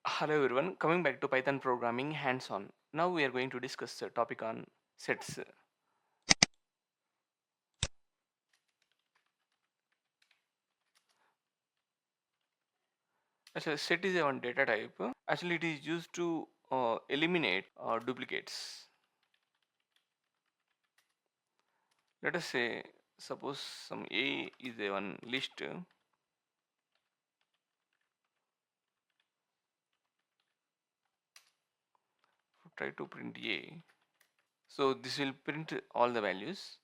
Hello everyone, coming back to Python programming hands-on. Now we are going to discuss a topic on sets. Actually, set is a one data type. Actually, it is used to eliminate duplicates. Let us say, suppose some A is a one list. Try to print A. So this will print all the values.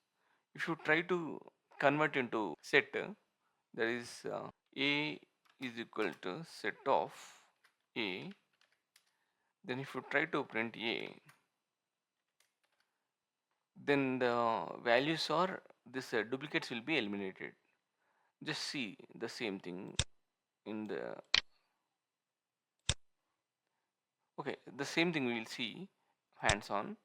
If you try to convert into set, there is A is equal to set of A. Then if you try to print A, then the values are this duplicates will be eliminated. Just see the same thing in the okay, the same thing we will see hands on.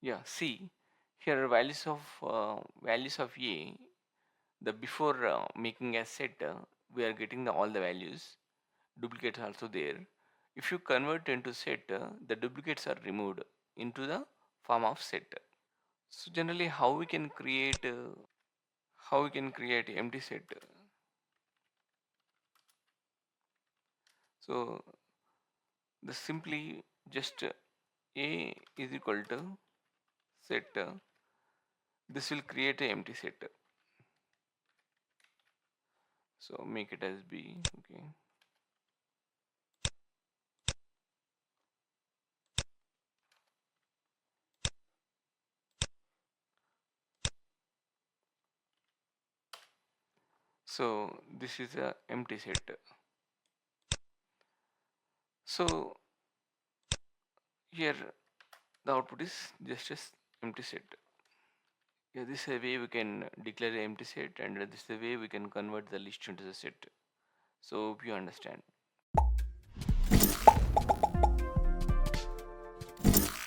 Yeah, see here values of A, the before making a set, we are getting all the values, duplicates also there. If you convert into set, the duplicates are removed into the form of set. So generally how we can create empty set. So the simply just A is equal to set, this will create a empty set. So make it as B. Okay. So this is a empty set. So here the output is just as empty set. Yeah, this is a way we can declare an empty set, and this is a way we can convert the list into the set. So hope you understand.